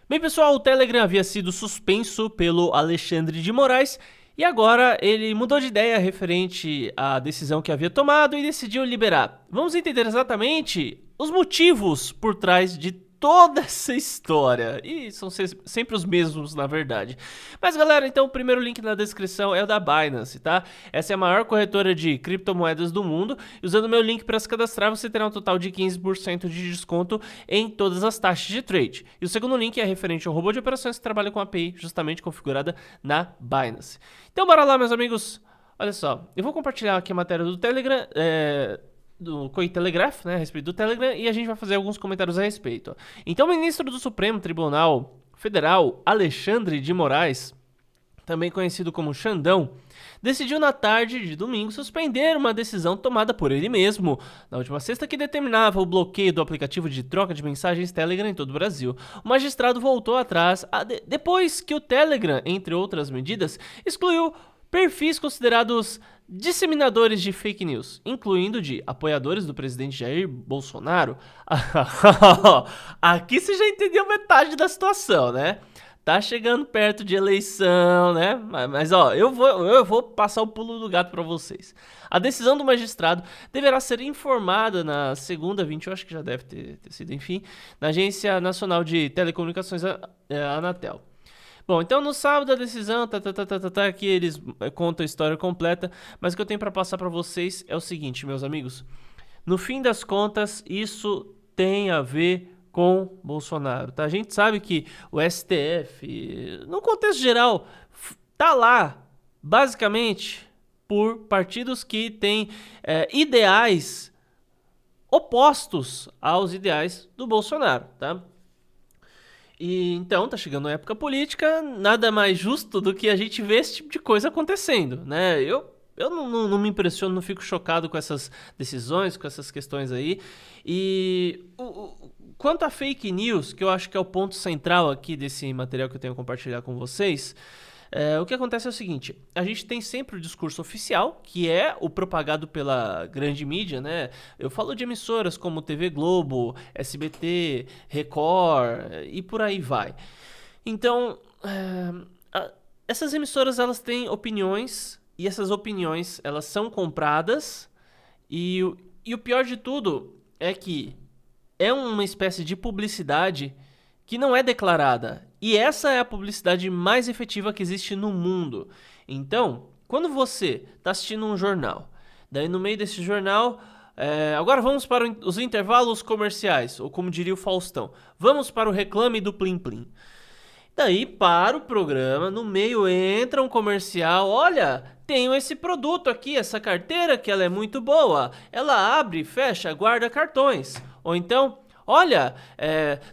Bem, pessoal, o Telegram havia sido suspenso pelo Alexandre de Moraes e agora ele mudou de ideia referente à decisão que havia tomado e decidiu liberar. Vamos entender exatamente os motivos por trás de toda essa história. E são sempre os mesmos, na verdade. Mas, galera, então o primeiro link na descrição é o da Binance, tá? Essa é a maior corretora de criptomoedas do mundo. E usando o meu link para se cadastrar, você terá um total de 15% de desconto em todas as taxas de trade. E o segundo link é referente ao robô de operações que trabalha com API justamente configurada na Binance. Então, bora lá, meus amigos. Olha só, eu vou compartilhar aqui a matéria do Telegram, do Cointelegraph, né, a respeito do Telegram, e a gente vai fazer alguns comentários a respeito. Ó. Então, o ministro do Supremo Tribunal Federal, Alexandre de Moraes, também conhecido como Xandão, decidiu na tarde de domingo suspender uma decisão tomada por ele mesmo na última sexta que determinava o bloqueio do aplicativo de troca de mensagens Telegram em todo o Brasil. O magistrado voltou atrás depois que o Telegram, entre outras medidas, excluiu perfis considerados disseminadores de fake news, incluindo de apoiadores do presidente Jair Bolsonaro. Aqui você já entendeu metade da situação, né? Tá chegando perto de eleição, né? Mas ó, eu vou passar o pulo do gato para vocês. A decisão do magistrado deverá ser informada na segunda 20, eu acho que já deve ter sido, enfim, na Agência Nacional de Telecomunicações, a Anatel. Bom, então no sábado a decisão, aqui eles contam a história completa, mas o que eu tenho para passar para vocês é o seguinte, meus amigos. No fim das contas, isso tem a ver com Bolsonaro, tá? A gente sabe que o STF, no contexto geral, tá lá, basicamente, por partidos que têm ideais opostos aos ideais do Bolsonaro, tá? E então, tá chegando a época política, nada mais justo do que a gente ver esse tipo de coisa acontecendo, né? Eu não me impressiono, não fico chocado com essas decisões, com essas questões aí. E quanto a fake news, que eu acho que é o ponto central aqui desse material que eu tenho a compartilhar com vocês, o que acontece é o seguinte, a gente tem sempre o discurso oficial, que é o propagado pela grande mídia, né? Eu falo de emissoras como TV Globo, SBT, Record e por aí vai. Então, essas emissoras elas têm opiniões e essas opiniões elas são compradas e o pior de tudo é que é uma espécie de publicidade que não é declarada. E essa é a publicidade mais efetiva que existe no mundo. Então, quando você está assistindo um jornal, daí no meio desse jornal, agora vamos para os intervalos comerciais, ou como diria o Faustão, vamos para o reclame do Plim Plim. Daí para o programa, no meio entra um comercial, olha, tenho esse produto aqui, essa carteira que ela é muito boa, ela abre, fecha, guarda cartões. Ou então, olha,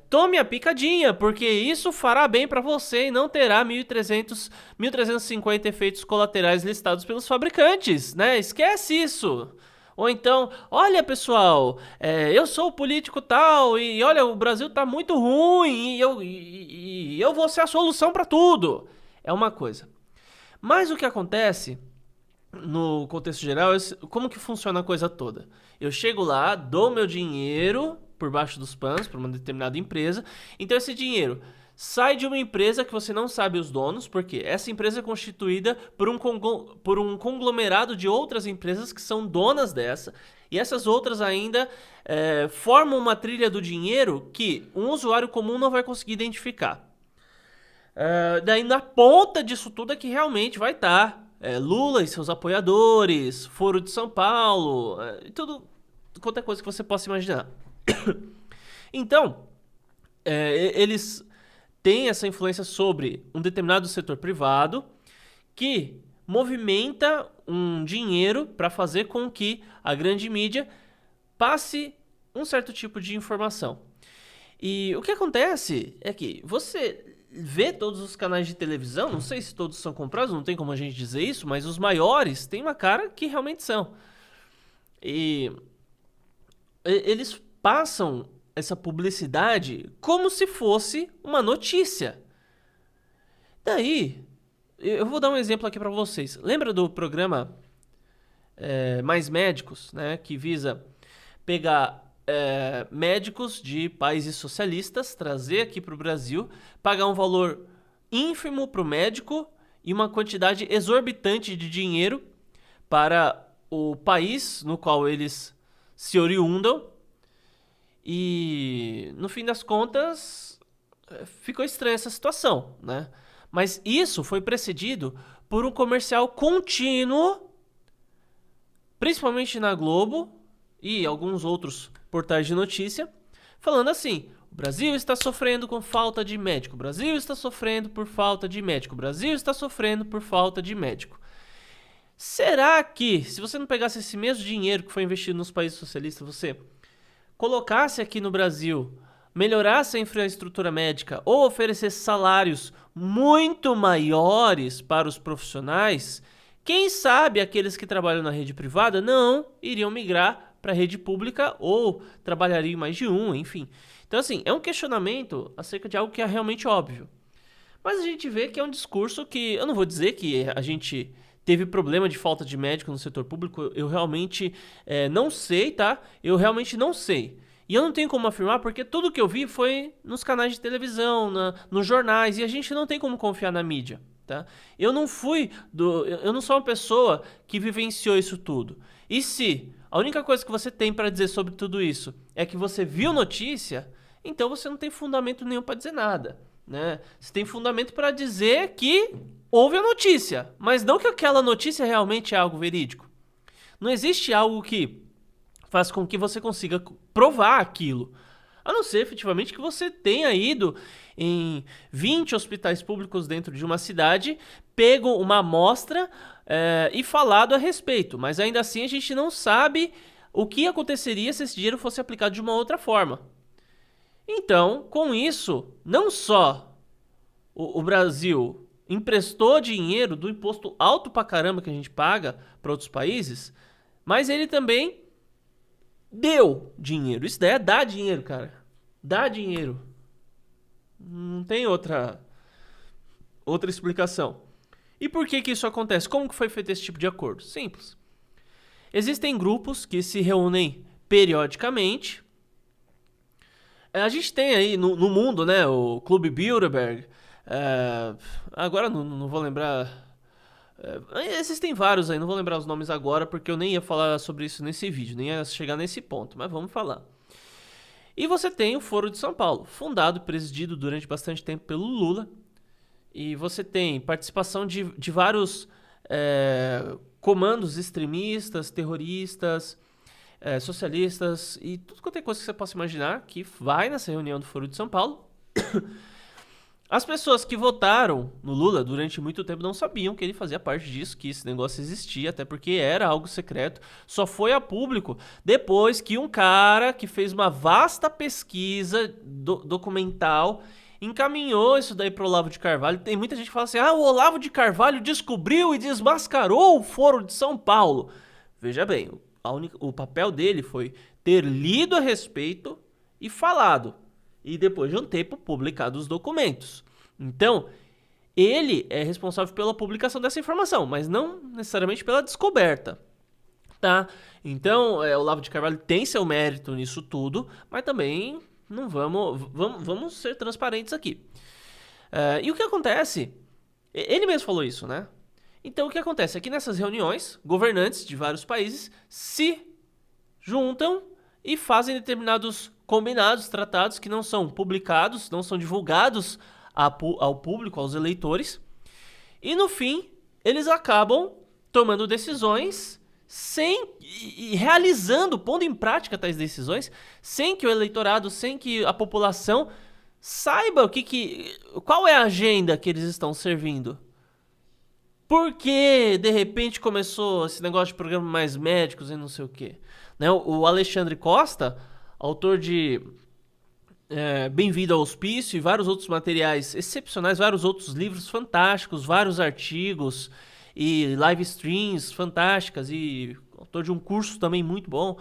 tome a picadinha, porque isso fará bem para você e não terá 1.350 efeitos colaterais listados pelos fabricantes, né? Esquece isso. Ou então, olha pessoal, eu sou o político tal e olha, o Brasil tá muito ruim e eu vou ser a solução para tudo. É uma coisa. Mas o que acontece no contexto geral é como que funciona a coisa toda. Eu chego lá, dou meu dinheiro por baixo dos panos para uma determinada empresa, então esse dinheiro sai de uma empresa que você não sabe os donos, porque essa empresa é constituída por um conglomerado de outras empresas que são donas dessa, e essas outras ainda formam uma trilha do dinheiro que um usuário comum não vai conseguir identificar. Daí na ponta disso tudo é que realmente vai estar Lula e seus apoiadores, Foro de São Paulo, tudo qualquer coisa que você possa imaginar. Então, eles têm essa influência sobre um determinado setor privado que movimenta um dinheiro para fazer com que a grande mídia passe um certo tipo de informação. E o que acontece é que você vê todos os canais de televisão, não sei se todos são comprados, não tem como a gente dizer isso, mas os maiores têm uma cara que realmente são. E eles passam essa publicidade como se fosse uma notícia. Daí, eu vou dar um exemplo aqui para vocês. Lembra do programa Mais Médicos, né, que visa pegar médicos de países socialistas, trazer aqui para o Brasil, pagar um valor ínfimo para o médico e uma quantidade exorbitante de dinheiro para o país no qual eles se oriundam. E no fim das contas ficou estranha essa situação, né? Mas isso foi precedido por um comercial contínuo, principalmente na Globo e alguns outros portais de notícia, falando assim: o Brasil está sofrendo com falta de médico, o Brasil está sofrendo por falta de médico, o Brasil está sofrendo por falta de médico. Será que, se você não pegasse esse mesmo dinheiro que foi investido nos países socialistas, você colocasse aqui no Brasil, melhorasse a infraestrutura médica ou oferecesse salários muito maiores para os profissionais, quem sabe aqueles que trabalham na rede privada não iriam migrar para a rede pública ou trabalhariam em mais de um, enfim. Então, assim, é um questionamento acerca de algo que é realmente óbvio. Mas a gente vê que é um discurso que, eu não vou dizer que a gente teve problema de falta de médico no setor público, eu realmente não sei, tá? Eu realmente não sei. E eu não tenho como afirmar porque tudo que eu vi foi nos canais de televisão, nos jornais, e a gente não tem como confiar na mídia, tá? Eu não sou uma pessoa que vivenciou isso tudo. E se a única coisa que você tem para dizer sobre tudo isso é que você viu notícia, então você não tem fundamento nenhum para dizer nada, né? Você tem fundamento para dizer que houve a notícia, mas não que aquela notícia realmente é algo verídico. Não existe algo que faz com que você consiga provar aquilo. A não ser, efetivamente, que você tenha ido em 20 hospitais públicos dentro de uma cidade, pego uma amostra e falado a respeito. Mas ainda assim a gente não sabe o que aconteceria se esse dinheiro fosse aplicado de uma outra forma. Então, com isso, não só o Brasil emprestou dinheiro do imposto alto pra caramba que a gente paga para outros países, mas ele também deu dinheiro. Isso daí é dar dinheiro, cara. Dá dinheiro. Não tem outra explicação. E por que isso acontece? Como que foi feito esse tipo de acordo? Simples. Existem grupos que se reúnem periodicamente. A gente tem aí no mundo, né, o Clube Bilderberg. Agora não vou lembrar. Existem vários aí, não vou lembrar os nomes agora porque eu nem ia falar sobre isso nesse vídeo, nem ia chegar nesse ponto, mas vamos falar. E você tem o Foro de São Paulo, fundado e presidido durante bastante tempo pelo Lula. E você tem participação de vários comandos extremistas, terroristas, socialistas e tudo quanto é coisa que você possa imaginar que vai nessa reunião do Foro de São Paulo. As pessoas que votaram no Lula durante muito tempo não sabiam que ele fazia parte disso, que esse negócio existia, até porque era algo secreto. Só foi a público depois que um cara que fez uma vasta pesquisa documental encaminhou isso daí pro Olavo de Carvalho. Tem muita gente que fala assim: o Olavo de Carvalho descobriu e desmascarou o Foro de São Paulo. Veja bem, o papel dele foi ter lido a respeito e falado. E depois de um tempo publicado os documentos. Então, ele é responsável pela publicação dessa informação, mas não necessariamente pela descoberta, tá? Então, o Olavo de Carvalho tem seu mérito nisso tudo, mas também não vamos ser transparentes aqui. E o que acontece? Ele mesmo falou isso, né? Então, o que acontece é que nessas reuniões, governantes de vários países se juntam e fazem determinados combinados, tratados que não são publicados, não são divulgados ao público, aos eleitores. E no fim, eles acabam tomando decisões e realizando, pondo em prática tais decisões, sem que o eleitorado, sem que a população saiba qual é a agenda que eles estão servindo. Por que, de repente, começou esse negócio de programa Mais Médicos e não sei o quê? Né? O Alexandre Costa, autor de Bem-vindo ao Hospício e vários outros materiais excepcionais, vários outros livros fantásticos, vários artigos e live streams fantásticas e autor de um curso também muito bom.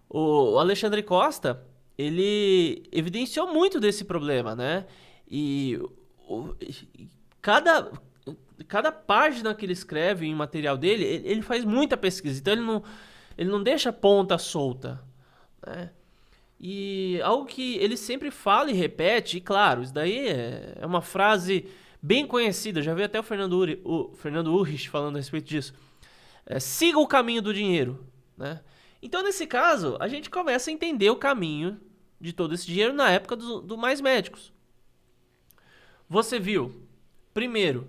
O Alexandre Costa, ele evidenciou muito desse problema, né? E cada página que ele escreve em material dele, ele faz muita pesquisa, então ele não deixa ponta solta, né? E algo que ele sempre fala e repete, e claro, isso daí é uma frase bem conhecida, já vi até o Fernando Urrich falando a respeito disso. Siga o caminho do dinheiro, né? Então, nesse caso, a gente começa a entender o caminho de todo esse dinheiro na época do Mais Médicos. Você viu, primeiro,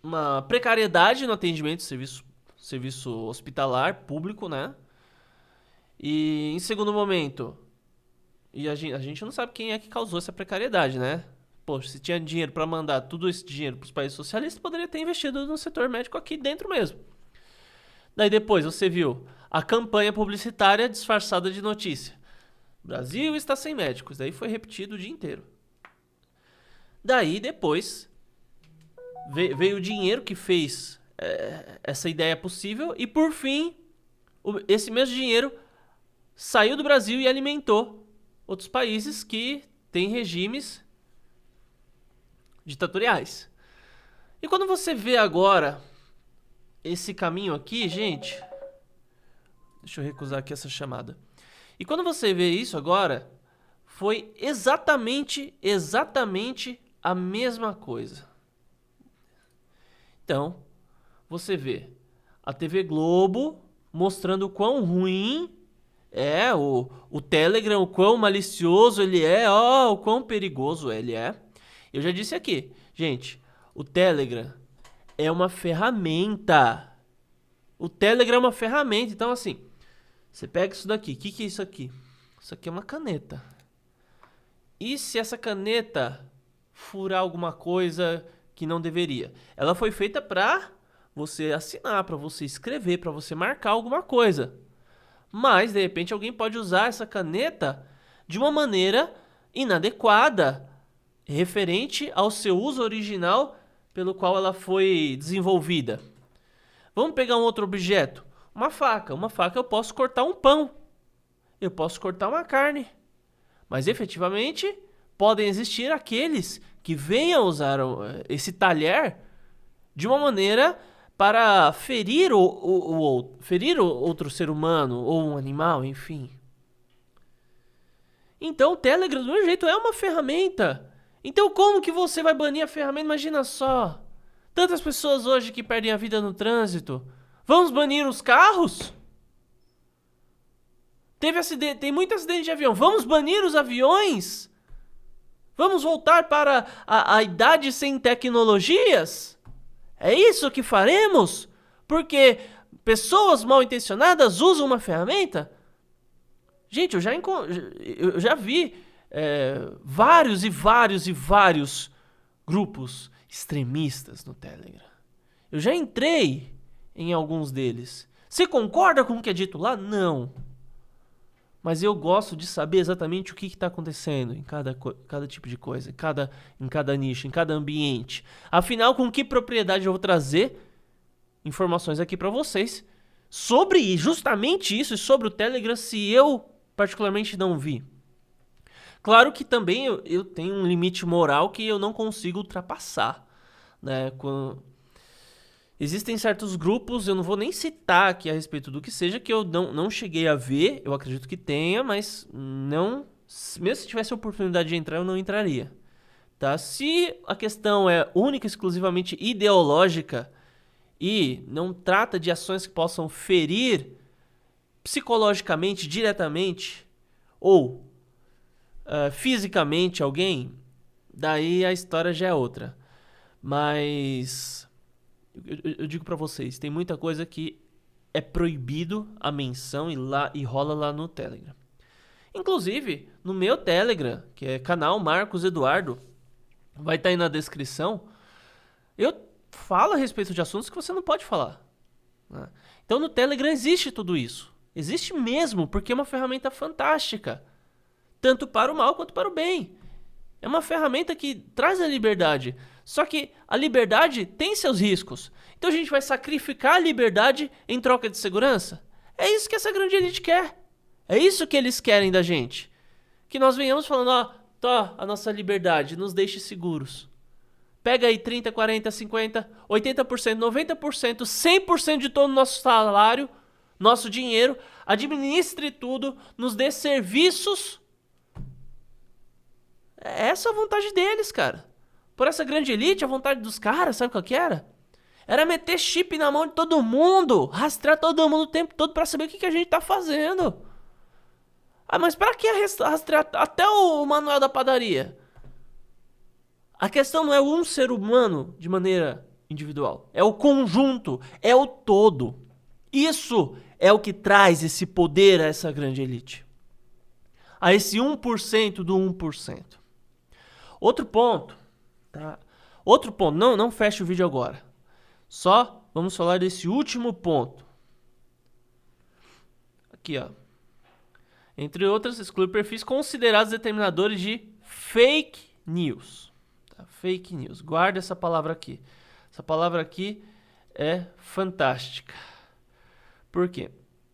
uma precariedade no atendimento do serviço hospitalar público, né? E em segundo momento, e a gente não sabe quem é que causou essa precariedade, né? Poxa, se tinha dinheiro para mandar tudo esse dinheiro para os países socialistas, poderia ter investido no setor médico aqui dentro mesmo. Daí depois você viu a campanha publicitária disfarçada de notícia. Brasil está sem médicos. Daí foi repetido o dia inteiro. Daí depois veio o dinheiro que fez essa ideia possível. E por fim, esse mesmo dinheiro saiu do Brasil e alimentou outros países que têm regimes ditatoriais. E quando você vê agora esse caminho aqui, gente... Deixa eu recusar aqui essa chamada. E quando você vê isso agora, foi exatamente a mesma coisa. Então, você vê a TV Globo mostrando o quão ruim é o Telegram, o quão malicioso ele é, o quão perigoso ele é. Eu já disse aqui, gente, o Telegram é uma ferramenta. O Telegram é uma ferramenta. Então, assim, você pega isso daqui. O que é isso aqui? Isso aqui é uma caneta. E se essa caneta furar alguma coisa que não deveria? Ela foi feita para você assinar, para você escrever, para você marcar alguma coisa. Mas, de repente, alguém pode usar essa caneta de uma maneira inadequada, referente ao seu uso original pelo qual ela foi desenvolvida. Vamos pegar um outro objeto. Uma faca. Uma faca eu posso cortar um pão. Eu posso cortar uma carne. Mas, efetivamente, podem existir aqueles que venham usar esse talher de uma maneira para ferir ferir outro ser humano ou um animal, enfim. Então, o Telegram, do meu jeito, é uma ferramenta. Então, como que você vai banir a ferramenta? Imagina só. Tantas pessoas hoje que perdem a vida no trânsito. Vamos banir os carros? Tem muito acidente de avião. Vamos banir os aviões? Vamos voltar para a idade sem tecnologias? É isso que faremos? Porque pessoas mal intencionadas usam uma ferramenta? Gente, eu já vi vários grupos extremistas no Telegram. Eu já entrei em alguns deles. Você concorda com o que é dito lá? Não. Mas eu gosto de saber exatamente o que está acontecendo em cada tipo de coisa, em cada nicho, em cada ambiente. Afinal, com que propriedade eu vou trazer informações aqui para vocês sobre justamente isso e sobre o Telegram, se eu particularmente não vi? Claro que também eu tenho um limite moral que eu não consigo ultrapassar, né? Existem certos grupos, eu não vou nem citar aqui a respeito do que seja, que eu não cheguei a ver, eu acredito que tenha, mas não, mesmo se tivesse a oportunidade de entrar, eu não entraria. Tá? Se a questão é única e exclusivamente ideológica e não trata de ações que possam ferir psicologicamente, diretamente, ou fisicamente alguém, daí a história já é outra. Mas eu digo pra vocês, tem muita coisa que é proibido a menção e rola lá no Telegram. Inclusive, no meu Telegram, que é canal Marcos Eduardo, vai estar aí na descrição, eu falo a respeito de assuntos que você não pode falar, né? Então no Telegram existe tudo isso. Existe mesmo, porque é uma ferramenta fantástica. Tanto para o mal quanto para o bem. É uma ferramenta que traz a liberdade. Só que a liberdade tem seus riscos. Então a gente vai sacrificar a liberdade em troca de segurança? É isso que essa grande elite quer. É isso que eles querem da gente. Que nós venhamos falando, tá, a nossa liberdade, nos deixe seguros. Pega aí 30, 40, 50, 80%, 90%, 100% de todo o nosso salário, nosso dinheiro, administre tudo, nos dê serviços. Essa é a vontade deles, cara. Por essa grande elite, a vontade dos caras, sabe qual que era? Era meter chip na mão de todo mundo, rastrear todo mundo o tempo todo pra saber o que a gente tá fazendo. Ah, mas pra que rastrear até o manual da padaria? A questão não é um ser humano de maneira individual. É o conjunto, é o todo. Isso é o que traz esse poder a essa grande elite. A esse 1% do 1%. Outro ponto, tá? Outro ponto, não feche o vídeo agora. Só vamos falar desse último ponto. Aqui, ó. Entre outras, exclui perfis considerados determinadores de fake news. Tá? Fake news. Guarda essa palavra aqui. Essa palavra aqui é fantástica. Por quê?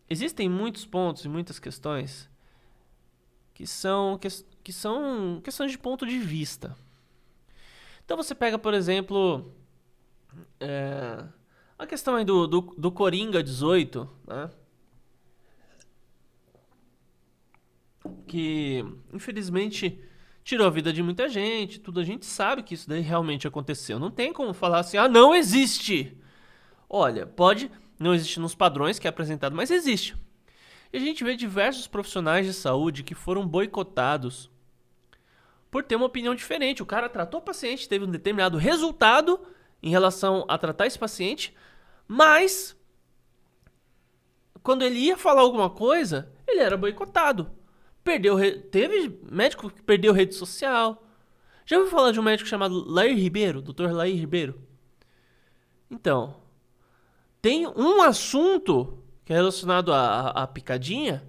Existem muitos pontos e muitas questões que são questões de ponto de vista. Então você pega, por exemplo, a questão aí do Coringa 18, né? Que infelizmente tirou a vida de muita gente, tudo a gente sabe que isso daí realmente aconteceu. Não tem como falar assim, ah, não existe. Olha, pode não existir nos padrões que é apresentado, mas existe. E a gente vê diversos profissionais de saúde que foram boicotados por ter uma opinião diferente. O cara tratou o paciente, teve um determinado resultado em relação a tratar esse paciente, mas quando ele ia falar alguma coisa, ele era boicotado. Teve médico que perdeu rede social. Já ouviu falar de um médico chamado Lair Ribeiro, Dr. Lair Ribeiro? Então, tem um assunto que é relacionado à picadinha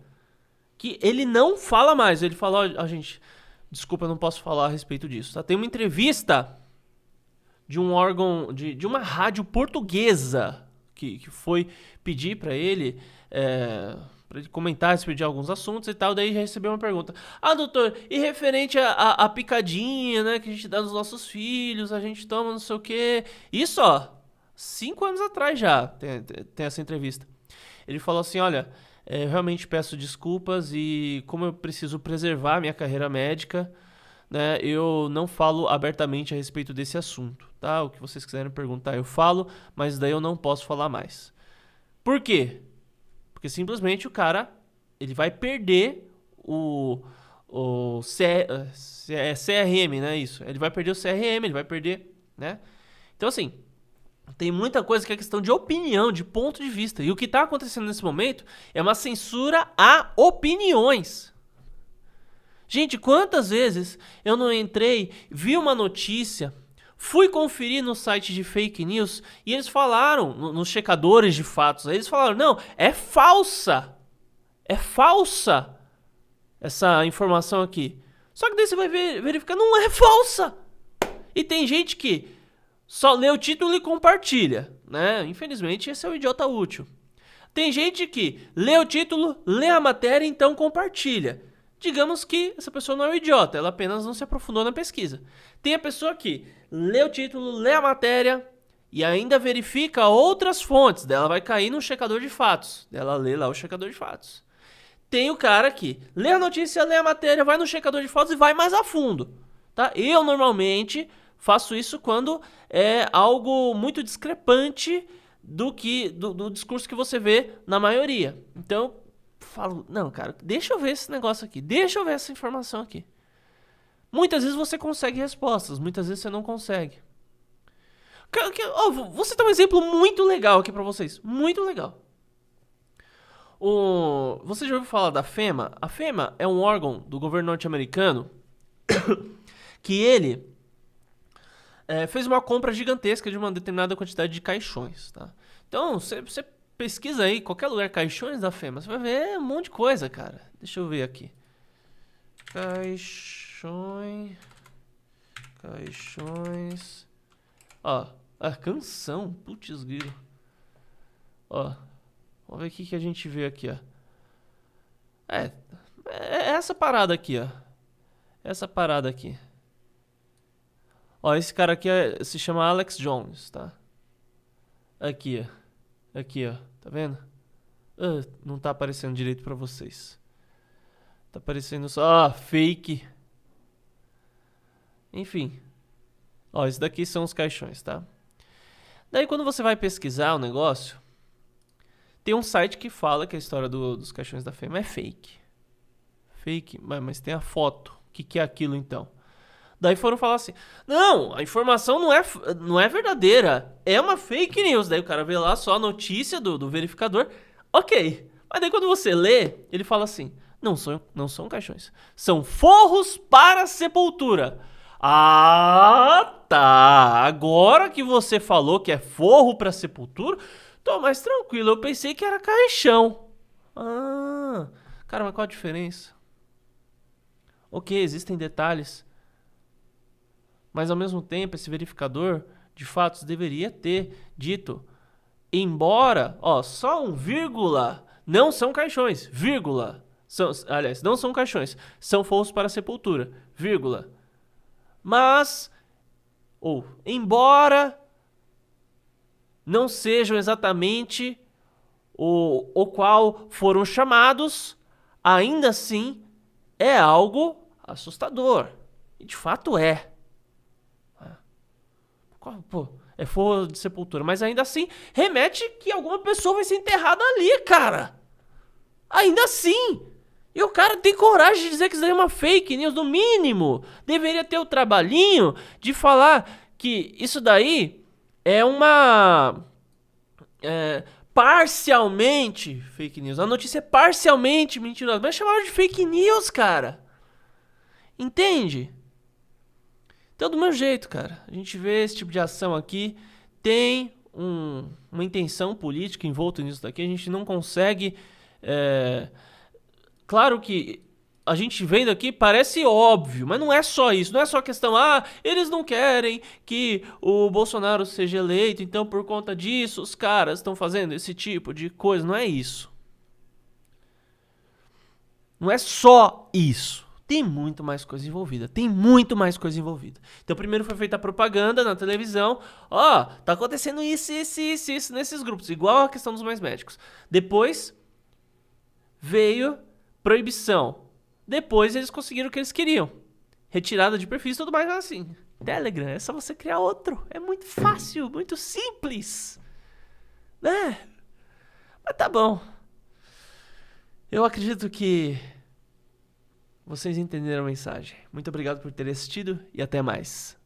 que ele não fala mais. Ele fala, ó, gente, desculpa, eu não posso falar a respeito disso. Tá? Tem uma entrevista de um órgão, de uma rádio portuguesa que foi pedir para ele comentar, pedir alguns assuntos e tal. Daí já recebeu uma pergunta. Ah, doutor, e referente a picadinha, né, que a gente dá nos nossos filhos, a gente toma não sei o quê. Isso, ó, 5 anos atrás já tem essa entrevista. Ele falou assim, olha, eu realmente peço desculpas e como eu preciso preservar minha carreira médica, né, eu não falo abertamente a respeito desse assunto, tá? O que vocês quiserem perguntar eu falo, mas daí eu não posso falar mais. Por quê? Porque simplesmente o cara, ele vai perder o CRM, né? Isso. Ele vai perder o CRM, ele vai perder, né? Então, assim, tem muita coisa que é questão de opinião, de ponto de vista. E o que está acontecendo nesse momento é uma censura a opiniões. Gente, quantas vezes eu não entrei, vi uma notícia, fui conferir no site de fake news e eles falaram, nos checadores de fatos, eles falaram, não, é falsa essa informação aqui. Só que daí você vai verificar, não é falsa. E tem gente que só lê o título e compartilha, né? Infelizmente esse é o idiota útil. Tem gente que lê o título, lê a matéria e então compartilha. Digamos que essa pessoa não é um idiota, ela apenas não se aprofundou na pesquisa. Tem a pessoa que lê o título, lê a matéria e ainda verifica outras fontes. Dela vai cair no checador de fatos. Ela lê lá o checador de fatos. Tem o cara que lê a notícia, lê a matéria, vai no checador de fatos e vai mais a fundo. Tá? Eu normalmente faço isso quando é algo muito discrepante do discurso que você vê na maioria. Então, falo, não, cara, deixa eu ver esse negócio aqui, deixa eu ver essa informação aqui. Muitas vezes você consegue respostas, muitas vezes você não consegue. Vou citar um exemplo muito legal aqui pra vocês, muito legal. Você já ouviu falar da FEMA? A FEMA é um órgão do governo norte-americano que ele fez uma compra gigantesca de uma determinada quantidade de caixões, tá? Então, você pesquisa aí, qualquer lugar, caixões da FEMA, você vai ver um monte de coisa, cara. Deixa eu ver aqui. Caixões. Ó, a canção. Putz, grilo. Ó, vamos ver o que a gente vê aqui, ó. É essa parada aqui, ó. Essa parada aqui. Ó, esse cara aqui se chama Alex Jones, tá? Aqui, ó. Aqui, ó. Tá vendo? Não tá aparecendo direito pra vocês. Tá aparecendo só fake. Enfim. Ó, esses daqui são os caixões, tá? Daí quando você vai pesquisar o negócio, tem um site que fala que a história dos caixões da Fêmea é fake. Fake, mas tem a foto. O que é aquilo então? Daí foram falar assim: não, a informação não é verdadeira, é uma fake news. Daí o cara vê lá só a notícia do verificador. Ok, mas daí quando você lê, ele fala assim: não são caixões, são forros para sepultura. Ah, tá. Agora que você falou que é forro para sepultura, tô mais tranquilo. Eu pensei que era caixão. Ah, cara, mas qual a diferença? Ok, existem detalhes. Mas ao mesmo tempo, esse verificador de fatos deveria ter dito: embora, ó, só um vírgula, não são caixões, vírgula. Aliás, não são caixões, são forros para sepultura, vírgula. Mas, ou, embora não sejam exatamente o qual foram chamados, ainda assim é algo assustador. E de fato é. Pô, é forro de sepultura, mas ainda assim remete que alguma pessoa vai ser enterrada ali, cara. Ainda assim. E o cara tem coragem de dizer que isso daí é uma fake news, no mínimo. Deveria ter o trabalhinho de falar que isso daí é uma... parcialmente fake news. A notícia é parcialmente mentirosa, mas chamaram de fake news, cara. Entende? Então, do meu jeito, cara, a gente vê esse tipo de ação aqui, tem uma intenção política envolta nisso daqui, a gente não consegue... Claro que a gente vendo aqui parece óbvio, mas não é só isso, não é só questão, eles não querem que o Bolsonaro seja eleito, então por conta disso os caras estão fazendo esse tipo de coisa, não é isso. Não é só isso. Tem muito mais coisa envolvida. Então, primeiro foi feita a propaganda na televisão. Tá acontecendo isso nesses grupos. Igual a questão dos mais médicos. Depois, veio proibição. Depois, eles conseguiram o que eles queriam. Retirada de perfis e tudo mais assim. Telegram, é só você criar outro. É muito fácil, muito simples. Né? Mas tá bom. Eu acredito que vocês entenderam a mensagem. Muito obrigado por terem assistido e até mais.